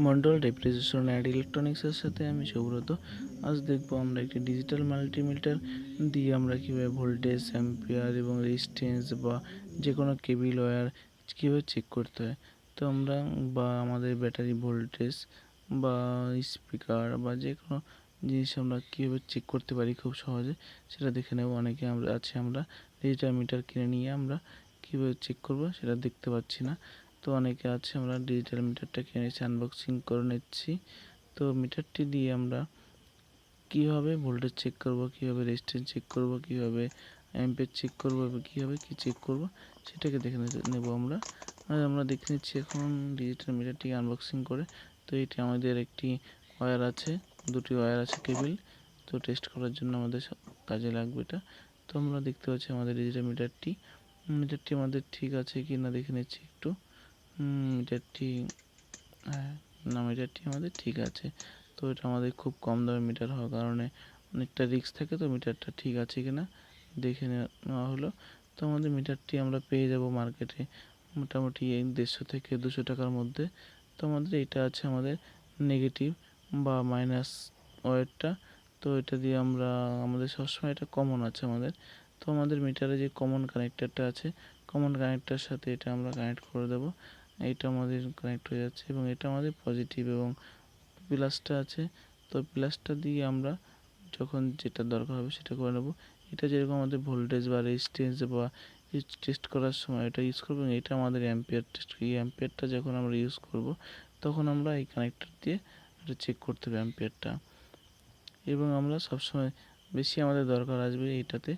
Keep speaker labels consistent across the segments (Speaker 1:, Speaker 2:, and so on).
Speaker 1: Mondal refrigeration and ইলেকট্রনিক্সের সাথে আমি সুব্রত। আজ দেখবো আমরা একটি ডিজিটাল মাল্টিমিটার দিয়ে আমরা কীভাবে ভোল্টেজ, অ্যাম্পিয়ার এবং রেজিস্ট্যান্স বা যে কোনো কেবল ওয়্যার কীভাবে চেক করতে হয়। তো আমরা বা আমাদের ব্যাটারি ভোল্টেজ বা স্পিকার বা যে কোনো জিনিস আমরা কীভাবে চেক করতে পারি খুব সহজে সেটা দেখে নেব। অনেকে আমরা ডিজিটাল মিটার কিনে নিয়ে আমরা কীভাবে চেক করব সেটা দেখতে পাচ্ছি না। তো অনেকে আছে আমরা ডিজিটাল মিটারটা কিনেছি, আনবক্সিং করে নিচ্ছি। তো মিটারটি দিয়ে আমরা কীভাবে ভোল্টেজ চেক করব, কীভাবে রেজিস্ট্যান্স চেক করব, কীভাবে অ্যাম্পিয়ার চেক করব এবং কীভাবে কী চেক করব সেটাকে দেখে নেব আমরা। আর আমরা দেখে নিচ্ছি এখন ডিজিটাল মিটারটি আনবক্সিং করে। তো এটি আমাদের একটি ওয়্যার আছে, দুটি ওয়্যার আছে কেবল। তো টেস্ট করার জন্য আমাদের কাজে লাগবে এটা। তো আমরা দেখতে পাচ্ছি আমাদের ডিজিটাল মিটারটি আমাদের ঠিক আছে কি না দেখে নিচ্ছি একটু। মিটারটি, হ্যাঁ, না, মিটারটি আমাদের ঠিক আছে। তো এটা আমাদের খুব কম দামের মিটার হওয়ার কারণে অনেকটা রিস্ক থাকে, তো মিটারটা ঠিক আছে কি না দেখে নেওয়া হলো। তো আমাদের মিটারটি আমরা পেয়ে যাব মার্কেটে মোটামুটি এই 150 থেকে 200 টাকার মধ্যে। তো আমাদের এটা আছে আমাদের নেগেটিভ বা মাইনাস ওয়্যারটা। তো এটা দিয়ে আমাদের সবসময় এটা কমন আছে আমাদের। তো আমাদের মিটারে যে কমন কানেক্টরটা আছে, কমন কানেক্টরের সাথে এটা আমরা কানেক্ট করে দেবো। এটা আমাদের কানেক্ট হয়ে যাচ্ছে এবং এটা আমাদের পজিটিভ এবং প্লাসটা আছে। তো প্লাসটা দিয়ে আমরা যখন যেটা দরকার হবে সেটা করে নেব। এটা যেরকম আমাদের ভোল্টেজ বা রেজিস্ট্যান্স বা টেস্ট করার সময় এটা ইউজ করবো। এটা আমাদের অ্যাম্পিয়ার টেস্ট, এই অ্যাম্পিয়ারটা যখন আমরা ইউজ করব তখন আমরা এই কানেক্টর দিয়ে এটা চেক করতে হবে অ্যাম্পিয়ারটা। এবং আমরা সবসময় বেশি আমাদের দরকার আসবে এইটাতে,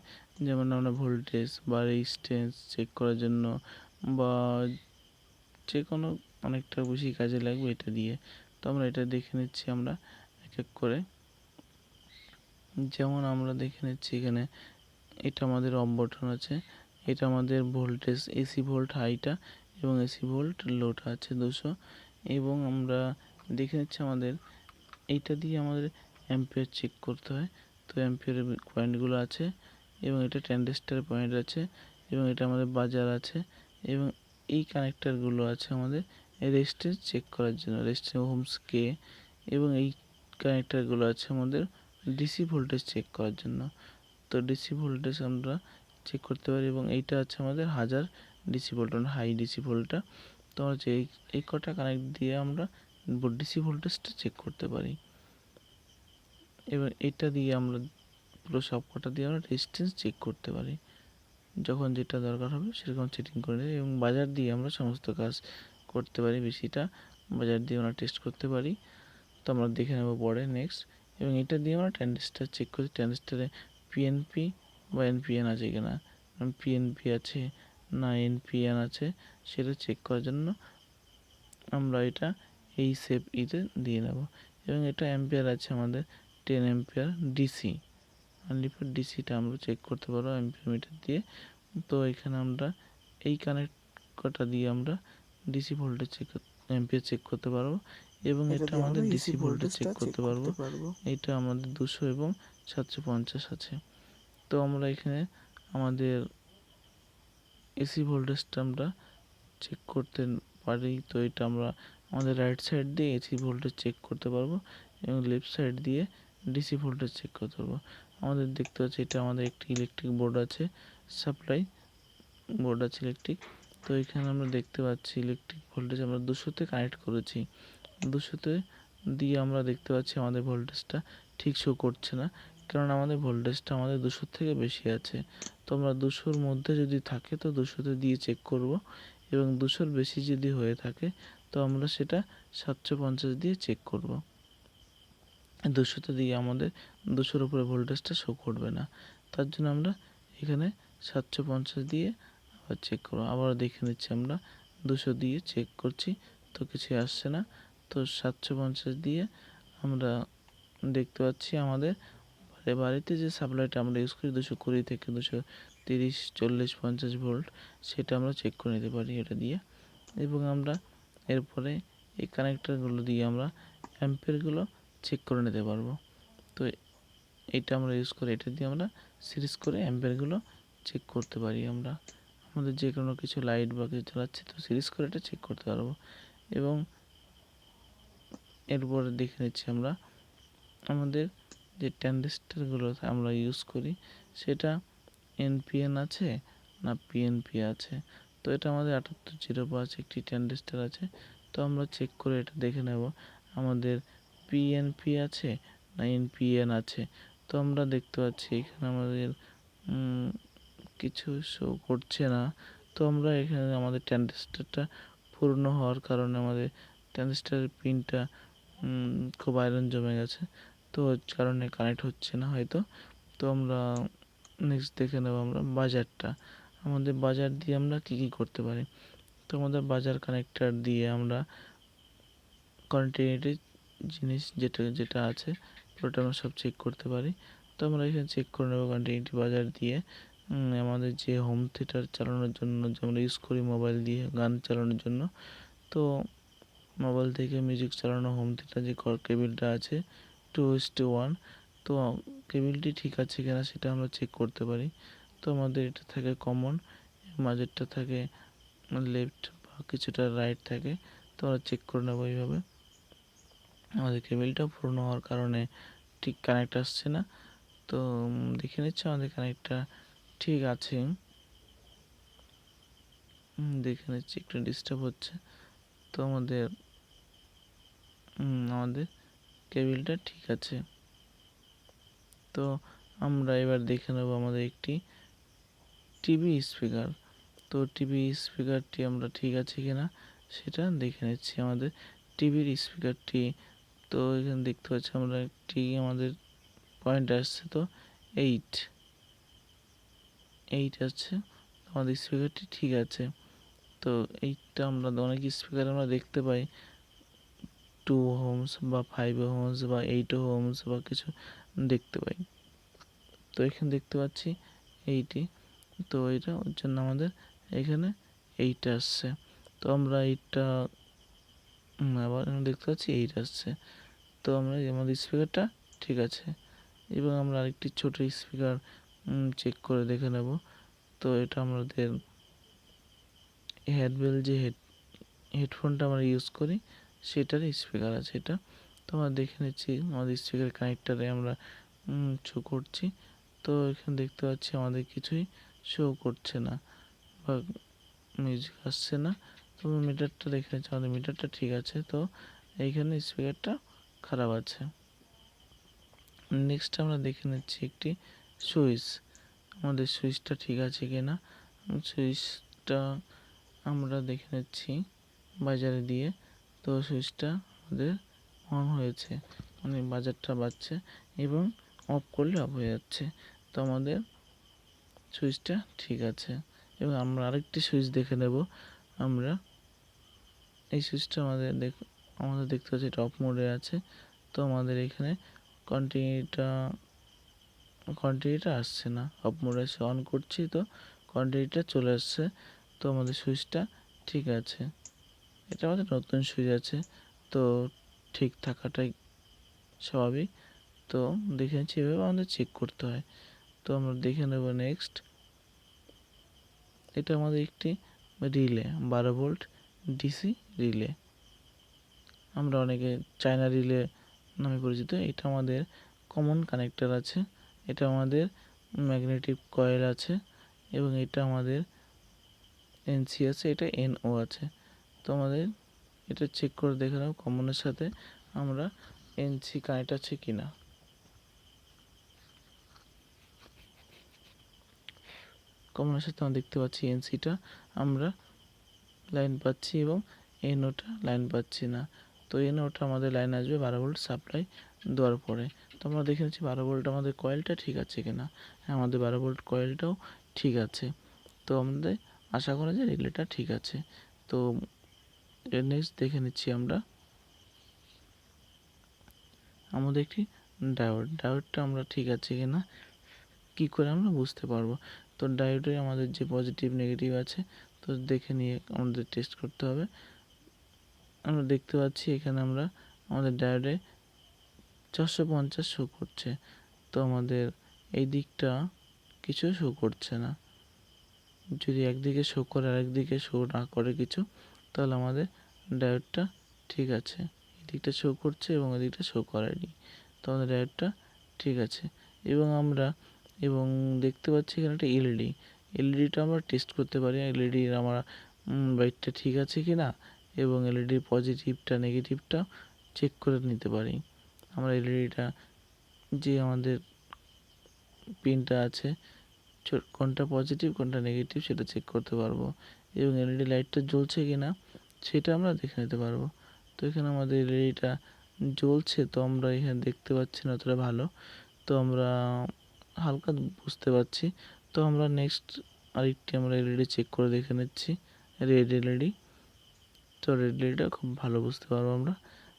Speaker 1: যেমন আমরা ভোল্টেজ বা রেজিস্ট্যান্স চেক করার জন্য বা যে কোনো অনেকটা বেশি কাজে লাগবে এটা দিয়ে। তো আমরা এটা দেখে নিচ্ছি আমরা এক এক করে। যেমন আমরা দেখে নিচ্ছি এখানে এটা আমাদের অফ বাটন আছে, এটা আমাদের ভোল্টেজ এসি ভোল্ট হাইটা এবং এসি ভোল্ট লোটা আছে 200। এবং আমরা দেখে নিচ্ছি আমাদের এইটা দিয়ে আমাদের অ্যাম্পিয়ার চেক করতে হয়। তো অ্যাম্পিয়ারের পয়েন্টগুলো আছে এবং এটা ট্রানজিস্টরের পয়েন্ট আছে এবং এটা আমাদের বাজার আছে এবং এই কানেক্টরগুলো আছে আমাদের রেজিস্ট্যান্স চেক করার জন্য, রেজিস্ট্যান্স ওহমস কে। এবং এই কানেক্টরগুলো আছে আমাদের ডিসি ভোল্টেজ চেক করার জন্য। তো ডিসি ভোল্টেজ আমরা চেক করতে পারি এবং এইটা আছে আমাদের 1000 ডিসি ভোল্ট, হাই ডিসি ভোল্টটা। তো হচ্ছে এই কটা কানেক্ট দিয়ে আমরা ডিসি ভোল্টেজটা চেক করতে পারি। এবার এটা দিয়ে আমরা পুরো সব কটা দিয়ে আমরা রেজিস্ট্যান্স চেক করতে পারি। যখন যেটা দরকার হবে সেরকম সেটিং করে নেই এবং বাজার দিয়ে আমরা সমস্ত কাজ করতে পারি। বেশিটা বাজার দিয়ে আমরা টেস্ট করতে পারি। তো আমরা দেখে নেব পরে নেক্সট। এবং এটা দিয়ে আমরা ট্রানজিস্টর চেক করি, ট্রানজিস্টরে পিএনপি বা এনপিএন আছে কিনা, পিএনপি আছে না এনপিএন আছে সেটা চেক করার জন্য আমরা এটা এই সেভ ইতে দিয়ে নেব। এবং এটা অ্যাম্পিয়ার আছে আমাদের 10 অ্যাম্পিয়ার ডিসি, আনলিমিটেড ডিসিটা আমরা চেক করতে পারবো অ্যাম্পিয়ার মিটার দিয়ে। তো এখানে আমরা এই কানেক্ট কটা দিয়ে আমরা DC voltage check, ampere check করতে পারবো এবং এটা আমাদের ডিসি ভোল্টেজ চেক করতে পারবো। এটা আমাদের 200 এবং 750 আছে। তো আমরা এখানে আমাদের এসি ভোল্টেজটা আমরা চেক করতে পারি। তো এটা আমরা আমাদের রাইট সাইড দিয়ে এসি ভোল্টেজ চেক করতে পারবো এবং লেফট সাইড দিয়ে ডিসি ভোল্টেজ চেক করতে পারবো। আমাদের দেখতে পাচ্ছি এটা আমাদের একটি ইলেকট্রিক বোর্ড আছে, সাপ্লাই বোর্ড আছে ইলেকট্রিক। তো এখানে আমরা দেখতে পাচ্ছি ইলেকট্রিক ভোল্টেজ আমরা 200-তে কানেক্ট করেছি। 200-তে দিয়ে আমরা দেখতে পাচ্ছি আমাদের ভোল্টেজটা ঠিক শো করছে না, কারণ আমাদের ভোল্টেজটা আমাদের 200 থেকে বেশি আছে। তো আমরা 200-র মধ্যে যদি থাকে তো 200-তে দিয়ে চেক করব এবং 200-র বেশি যদি হয়ে থাকে তো আমরা সেটা 750 দিয়ে চেক করব। 200-তে দিয়ে আমাদের 200-র উপরে ভোল্টেজটা শো করবে না, তার জন্য আমরা এখানে 750 দিয়ে আবার চেক করব। আবার দেখে নিচ্ছি আমরা 200 দিয়ে চেক করছি তো কিছুই আসছে না। তো 750 দিয়ে আমরা দেখতে পাচ্ছি আমাদের বাড়িতে যে সাপ্লাইটা আমরা ইউজ করি 220 থেকে 230, 40, 50 ভোল্ট, সেটা আমরা চেক করে নিতে পারি এটা দিয়ে। এবং আমরা এরপরে এই কানেক্টরগুলো দিয়ে আমরা অ্যাম্পিয়ারগুলো চেক করে নিতে পারবো। তো এটা আমরা ইউজ করে এটা দিয়ে আমরা সিরিজ করে অ্যাম্পিয়ারগুলো চেক করতে পারি। আমরা আমাদের যে কোনো কিছু লাইট বা কিছু চালাচ্ছি তো সিরিজ করে এটা চেক করতে পারবো। এবং এরপরে দেখে নিচ্ছি আমরা আমাদের যে ট্রানজিস্টরগুলো আমরা ইউজ করি সেটা এনপিএন আছে না পিএনপি আছে। তো এটা আমাদের 7805 একটি ট্রানজিস্টর আছে। তো আমরা চেক করে এটা দেখে নেব আমাদের পিএনপি আছে না এনপিএন আছে। তো আমরা দেখতে পাচ্ছি এখানে আমাদের কিছু শো করছে না। তো আমরা এখানে আমাদের ট্রানজিস্টরটা পূর্ণ হওয়ার কারণে আমাদের ট্রানজিস্টরের পিনটা খুব আয়রন জমে গেছে, তো ওর কারণে কানেক্ট হচ্ছে না হয়তো। তো আমরা নেক্সট দেখে নেব আমরা বাজারটা, আমাদের বাজার দিয়ে আমরা কী কী করতে পারি। তো আমাদের বাজার কানেক্টর দিয়ে আমরা কন্টিনিউটি জিনিস যেটা যেটা আছে পুরোটা আমরা সব চেক করতে পারি। তো আমরা এখানে চেক করে নেব কন্টিনিউটি বাজার দিয়ে আমাদের যে হোম থিয়েটার চালানোর জন্য যে আমরা ইউজ করি মোবাইল দিয়ে গান চালানোর জন্য। তো মোবাইল থেকে মিউজিক চালানো হোম থিয়েটার যে কেবিলটা আছে 2:1, তো কেবিলটি ঠিক আছে কিনা সেটা আমরা চেক করতে পারি। তো আমাদের এটা থাকে কমন, মাঝেরটা থাকে লেফট বা কিছুটা রাইট থাকে। তো আমরা চেক করে নেবো এইভাবে। আমাদের কেবিলটা পুরনো হওয়ার কারণে ঠিক কানেক্ট আসছে না। তো দেখে নিচ্ছি আমাদের কানেক্টটা ঠিক আছে। দেখে নিচ্ছি একটু ডিস্টার্ব হচ্ছে। তো আমাদের কেবিলটা ঠিক আছে। তো আমরা এবার দেখে নেব আমাদের একটি টিভি স্পিকার। তো টিভি স্পিকারটি আমরা ঠিক আছে কিনা সেটা দেখে নিচ্ছি। আমাদের টিভির স্পিকারটি, তো এখানে দেখতে পাচ্ছি আমরা একটি আমাদের পয়েন্ট আসছে, তো 8 আছে, আমাদের স্পিকারটি ঠিক আছে। তো এইটা আমরা অনেক স্পিকার আমরা দেখতে পাই 2 ohms বা 5 ohms বা 8 ohms বা কিছু দেখতে পাই। তো এখানে দেখতে পাচ্ছি 80, তো এটা ওর জন্য আমাদের এখানে 8 আসছে। তো আমরা এইটা আবার দেখতে পাচ্ছি 8 আসছে। তো আমরা আমাদের স্পিকারটা ঠিক আছে। এবং আমরা আরেকটি ছোট স্পিকার চেক করে দেখে নেব। তো এটা আমাদের হেডবেল যে হেডফোনটা আমরা ইউজ করি সেটার স্পিকার আছে এটা। তো আমরা দেখে নিচ্ছি আমাদের স্পিকার কানেক্টারে আমরা শো করছি। তো এখানে দেখতে পাচ্ছি আমাদের কিছুই শো করছে না বা মিউজিক আসছে না। তো মিটারটা দেখে নিচ্ছি আমাদের মিটারটা ঠিক আছে। তো এইখানে স্পিকারটা খারাপ আছে। নেক্সট আমরা দেখে নিচ্ছি একটি সুইচ, আমাদের সুইচটা ঠিক আছে কিনা। সুইচটা আমরা দেখে নিচ্ছি বাজারে দিয়ে। তো সুইচটা আমাদের অন হয়েছে, মানে বাজারটা বাজছে এবং অফ করলে অফ হয়ে যাচ্ছে। তো আমাদের সুইচটা ঠিক আছে। এবং আমরা আরেকটি সুইচ দেখে নেব। আমরা এই সুইচটা আমাদের দেখতে পাচ্ছি এটা অফ মোডে আছে। তো আমাদের এখানে কোয়ান্টিটিটা আসছে না, অফ মোডে আছে, অন করছি তো কোয়ান্টিটিটা চলে আসছে। তো আমাদের সুইচটা ঠিক আছে। এটা আমাদের নতুন সুইচ আছে, তো ঠিক থাকাটাই স্বাভাবিক। তো দেখে নিচ্ছি এভাবে আমাদের চেক করতে হয়। তো আমরা দেখে নেব নেক্সট। এটা আমাদের একটি রিলে 12 ভোল্ট ডিসি রিলে, আমরা অনেকে চায়না রিলে নামে পরিচিত। এটা আমাদের কমন কানেক্টর আছে, এটা আমাদের ম্যাগনেটিক কয়েল আছে এবং এটা আমাদের এনসি আছে, এটা এনও আছে। তো আমাদের এটা চেক করে দেখে নাও কমনের সাথে আমরা এনসি কানেক্ট আছে কিনা। কমনের সাথে আমরা দেখতে পাচ্ছি এনসিটা আমরা লাইন পাচ্ছি এবং এনওটা লাইন পাচ্ছি না। তো এনওটা আমাদের লাইন আসবে 12 ভোল্ট সাপ্লাই দেওয়ার পরে। তো আমরা দেখে নিচ্ছি 12 ভোল্ট আমাদের কয়েলটা ঠিক আছে কিনা। হ্যাঁ, আমাদের 12 ভোল্ট কয়েলটাও ঠিক আছে। তো আমাদের আশা করা যায় রিলেটা ঠিক আছে। তো নেক্সট দেখে নিচ্ছি আমরা আমাদের একটি ডায়োডটা আমরা ঠিক আছে কিনা কী করে আমরা বুঝতে পারবো। তো ডায়োডে আমাদের যে পজিটিভ নেগেটিভ আছে তো দেখে নিয়ে আমাদের টেস্ট করতে হবে। আমরা দেখতে পাচ্ছি এখানে আমরা আমাদের ডায়োডে 450 শো করছে। তো আমাদের এই দিকটা কিছু শো করছে না। যদি একদিকে শো করে আরেকদিকে শো না করে কিছু, তাহলে আমাদের ডায়োডটা ঠিক আছে, দিকটা শো করছে এবং এদিকটা শো করেনি। তো আমাদের ডায়োডটা ঠিক আছে। এবং দেখতে পাচ্ছি এখানে একটা এলইডিটা আমরা টেস্ট করতে পারি এলইডির আমরা লাইটটা ঠিক আছে কি না, এবং এলইডির পজিটিভটা নেগেটিভটা চেক করে নিতে পারি। আমরা এলইডিটা যে আমাদের পিনটা আছে কোনটা পজিটিভ কোনটা নেগেটিভ সেটা চেক করতে পারবো, এবং এলইডি লাইটটা জ্বলছে কি না সেটা আমরা দেখে নিতে পারবো। তো এখানে আমাদের এলইডিটা জ্বলছে, তো আমরা এখানে দেখতে পাচ্ছি না অতটা ভালো, তো আমরা হালকা বুঝতে পারছি। তো আমরা নেক্সট আরেকটি আমরা এলইডি চেক করে দেখে নিচ্ছি, রেড এলইডি। তো রেড এলইডিটা খুব ভালো বুঝতে পারবো আমরা।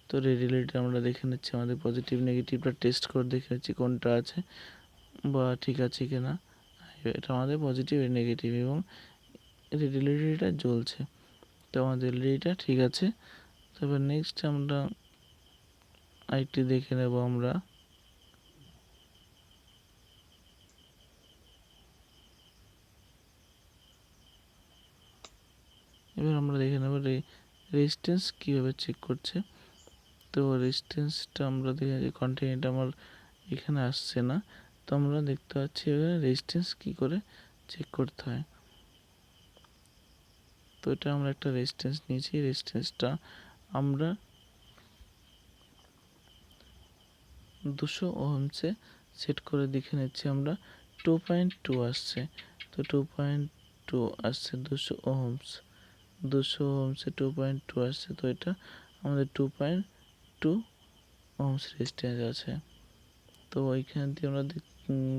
Speaker 1: তো রেড এলইডিটা আমরা দেখে নিচ্ছি, আমাদের পজিটিভ নেগেটিভটা টেস্ট করে দেখে নিচ্ছি কোনটা আছে বা ঠিক আছে কি না। এটা আমাদের পজিটিভ নেগেটিভ এবং রেড এলইডিটা জ্বলছে, তো আমাদের এলইডিটা ঠিক আছে। তারপর নেক্সট আমরা আরেকটি দেখে নেব আমরা। এবার আমরা দেখে নেব রেজিস্ট্যান্স কীভাবে চেক করছে। তো রেজিস্ট্যান্সটা আমরা দেখে যে কন্টিনিউটা আমার এখানে আসছে না, তো আমরা দেখতে পাচ্ছি এখানে রেজিস্ট্যান্স কী করে চেক করতে হয়। তো এটা আমরা একটা রেজিস্ট্যান্স নিয়েছি, রেজিস্ট্যান্সটা আমরা 200 ওহমসে সেট করে দেখে নিচ্ছি আমরা। 2.2 আসছে, তো 2.2 আসছে 200 ওহমসে 2.2 আসছে, তো এটা আমাদের 2.2 ওহমস রেজিস্ট্যান্স আছে। তো ওইখান দিয়ে আমরা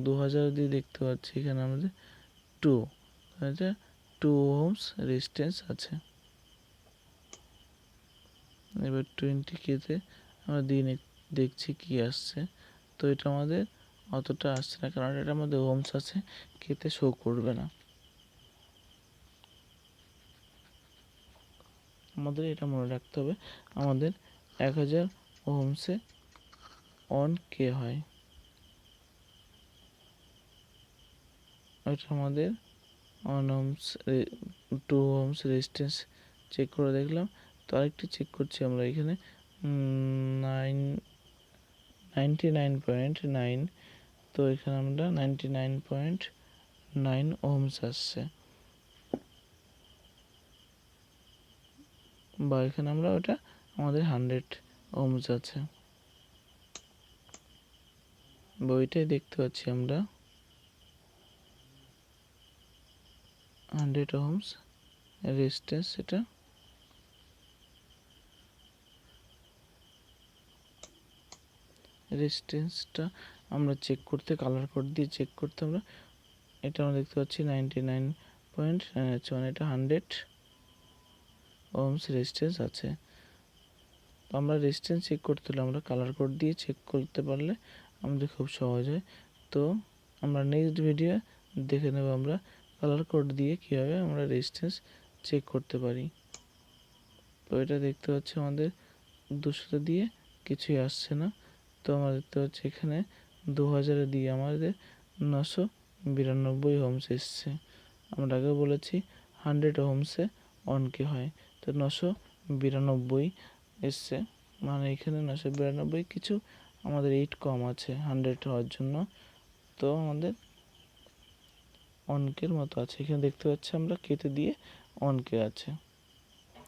Speaker 1: 2000 দিয়ে দেখতে পাচ্ছি এখানে আমাদের 2 ওহমস রেজিস্ট্যান্স আছে। এবার 20K-তে আমরা দিয়ে দেখছি কি আসছে। তো এটা আমাদের অতটা আসছে না, কারণ এটার মধ্যে ওহমস আছে, কেতে শো করবে না। আমাদের এটা মনে রাখতে হবে, আমাদের 1000 ওহমসে অন কে হয়, এটা আমাদের on ohms 2 ohms resistance check করে দেখলাম। তো আরেকটি চেক করছি আমরা এখানে 99.9, তো এখানে আমরা 99.9 ওহমস আসছে, বা এখানে আমরা ওটা আমাদের 100 ওহমস আছে, বইটাই দেখতে পাচ্ছি আমরা 100 ওহমস রেজিস্ট্যান্স। এটা রেজিস্ট্যান্সটা আমরা চেক করতে কালার কোড দিয়ে চেক করতে আমরা এটা আমরা দেখতে পাচ্ছি 99.9 আছে, মানে এটা 100 ওহমস রেজিস্ট্যান্স আছে। তো আমরা রেজিস্ট্যান্স চেক করতে হলে আমরা কালার কোড দিয়ে চেক করতে পারলে আমাদের খুব সহজ হয়। তো আমরা নেক্সট ভিডিও দেখে নেব আমরা কালার কোড দিয়ে কীভাবে আমরা রেজিস্ট্যান্স চেক করতে পারি। তো এটা দেখতে পাচ্ছি আমাদের 200 দিয়ে কিছুই আসছে না, তো আমরা দেখতে পাচ্ছি এখানে 2000 দিয়ে আমাদের 992 ওহমস এসছে। আমরা আগে বলেছি 100 ওহমসে অনকে হয়, তো 992 এসছে, মানে এখানে 992 কিছু আমাদের 8 কম আছে 100 হওয়ার জন্য, তো আমাদের অনকের মতো আছে। এখানে দেখতে পাচ্ছি আমরা কেটে দিয়ে অনকে আছে,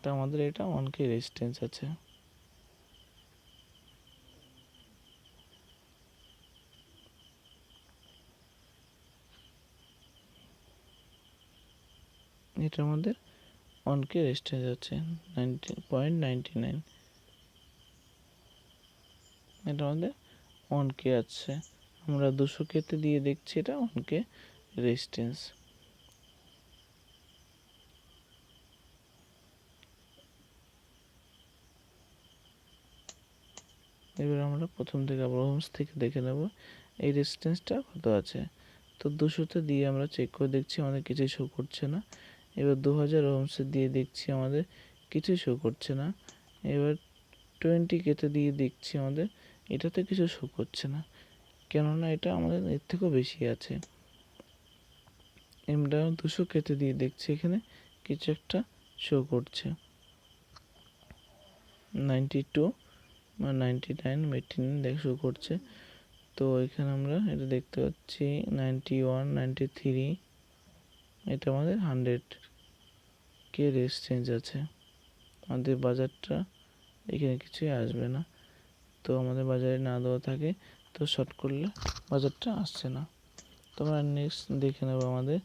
Speaker 1: তো আমাদের এটা অনকে রেজিস্ট্যান্স আছে। এটা আমাদের অনকে রেজিস্ট্যান্স আছে 90.99, এটা আমাদের অনকে আছে। আমরা 200K-তে দিয়ে দেখছি এটা অনকে রেজিস্ট্যান্স। এবার আমরা প্রথম থেকে আবার ওহমস থেকে দেখে নেব এই রেজিস্ট্যান্সটা কত আছে। তো 200-তে দিয়ে আমরা চেক করে দেখছি আমাদের কিছুই শো করছে না। এবার 2000 ওহমসে দিয়ে দেখছি আমাদের কিছুই শো করছে না। এবার 20K-তে দিয়ে দেখছি আমাদের এটাতে কিছু শো করছে না, কেননা এটা আমাদের এর থেকেও বেশি আছে। আমরা 200K-তে দিয়ে দেখছি এখানে কিছু একটা শো করছে 92 99 89 দেখ শো করছে। তো এখানে আমরা এটা দেখতে পাচ্ছি 91 93, এটা আমাদের 100 কে রেজিস্ট্যান্স আছে। আমাদের বাজারটা এখানে কিছুই আসবে না। তো আমাদের বাজারে না দেওয়া থাকে তো শর্ট করলে বাজারটা আসছে না। তো আমরা নেক্সট দেখে নেব আমাদের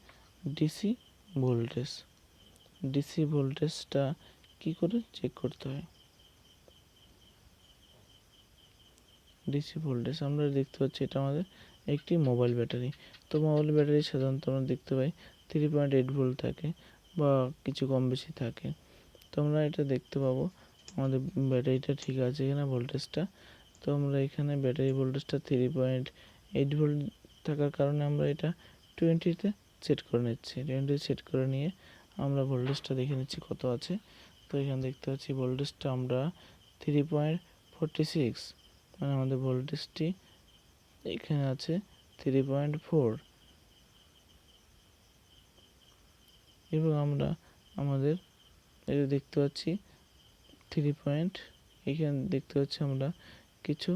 Speaker 1: ডিসি ভোল্টেজ। ডিসি ভোল্টেজটা কি করে চেক করতে হয়। ডিসি ভোল্টেজ আমরা দেখতে পাচ্ছি এটা আমাদের একটি মোবাইল ব্যাটারি। তো মোবাইল ব্যাটারি সাধারণত আমরা দেখতে পাই 3.8 ভোল্ট থাকে বা কিছু কম বেশি থাকে। তো আমরা এটা দেখতে পাবো আমাদের ব্যাটারিটা ঠিক আছে কিনা ভোল্টেজটা। তো আমরা এখানে ব্যাটারি ভোল্টেজটা 3.8 ভোল্ট থাকার কারণে আমরা এটা 20-তে সেট করে নিচ্ছি। 20 সেট করে নিয়ে আমরা ভোল্টেজটা দেখে নিচ্ছি কত আছে। তো এখানে দেখতে পাচ্ছি ভোল্টেজটা আমরা 3.46, মানে আমাদের ভোল্টেজটি এখানে আছে 3.4 এবং আমরা আমাদের এটা দেখতে পাচ্ছি 3 এখানে দেখতে পাচ্ছি আমরা কিছু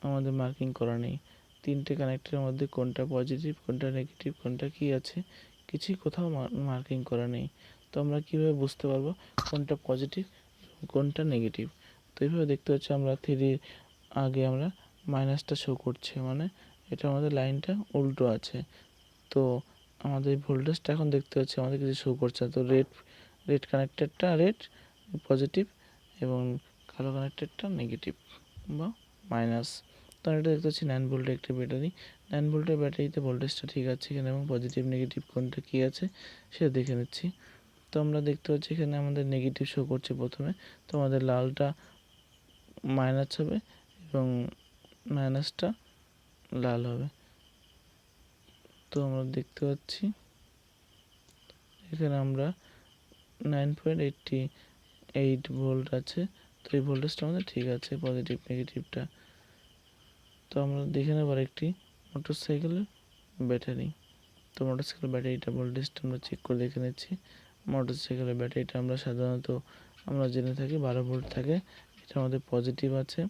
Speaker 1: আমাদের মার্কিং করা নেই। তিনটে কানেক্টরের মধ্যে কোনটা পজিটিভ কোনটা নেগেটিভ কোনটা কি আছে কিছুই কোথাও মার্কিং করা নেই। তো আমরা কীভাবে বুঝতে পারবো কোনটা পজিটিভ কোনটা নেগেটিভ। তো এইভাবে দেখতে পাচ্ছি আমরা আগে আমরা মাইনাসটা শো করছে, মানে এটা আমাদের লাইনটা উল্টো আছে। তো আমাদের ভোল্টেজটা এখন দেখতে পাচ্ছি আমাদের কিছু শো করছে। তো রেড কানেক্টরটা রেড পজিটিভ এবং কালো কানেক্টরটা নেগেটিভ বা মাইনাস। তো এটা দেখতে পাচ্ছি 9 ভোল্টের একটি ব্যাটারি। 9 ভোল্টের ব্যাটারিতে ভোল্টেজটা ঠিক আছে এখানে এবং পজিটিভ নেগেটিভ কোনটা কী আছে সেটা দেখে নিচ্ছি। তো আমরা দেখতে পাচ্ছি এখানে আমাদের নেগেটিভ শো করছে প্রথমে। তো আমাদের লালটা মাইনাস হবে এবং মাইনাসটা লাল হবে। তো আমরা দেখতে পাচ্ছি এখানে আমরা 9.88 ভোল্ট আছে। তো এই ভোল্টেজটা আমাদের ঠিক আছে পজিটিভ নেগেটিভটা। তো আমরা দেখে নেব একটি মোটরসাইকেলের ব্যাটারি। তো মোটরসাইকেল ব্যাটারিটা ভোল্টেজটা আমরা চেক করে দেখে নিচ্ছি। মোটরসাইকেলের ব্যাটারিটা আমরা সাধারণত আমরা জেনে থাকি 12 ভোল্ট থাকে। এটা আমাদের পজিটিভ আছে,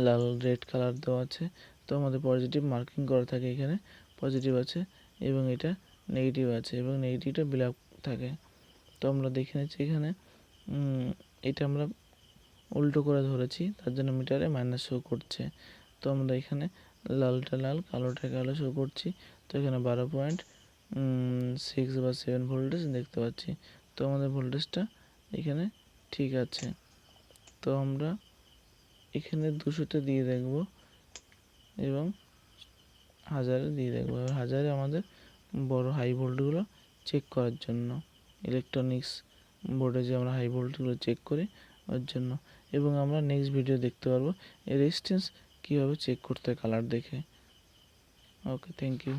Speaker 1: লাল রেড কালার দেওয়া আছে। তো আমাদের পজিটিভ মার্কিং করা থাকে এখানে পজিটিভ আছে এবং এটা নেগেটিভ আছে এবং নেগেটিভটা ব্ল্যাক থাকে। তো আমরা দেখে নিচ্ছি এখানে এটা আমরা উল্টো করে ধরেছি তার জন্য মিটারে মাইনাস শো করছে। তো আমরা এখানে লালটা লাল কালোটা কালো শো করছি। তো এখানে 12.6 বা 7 ভোল্টেজ দেখতে পাচ্ছি। তো আমাদের ভোল্টেজটা এখানে ঠিক আছে। তো আমরা এখানে 200-তে দিয়ে দেখব এবং 1000-এ দিয়ে দেখব। এবার 1000-এ আমাদের বড় হাই ভোল্টগুলো চেক করার জন্য, ইলেকট্রনিক্স বোর্ডে যে আমরা হাই ভোল্টগুলো চেক করি ওর জন্য। এবং আমরা নেক্সট ভিডিও দেখতে পারবো এই রেজিস্ট্যান্স কীভাবে চেক করতে হয় কালার দেখে। ওকে, থ্যাংক ইউ।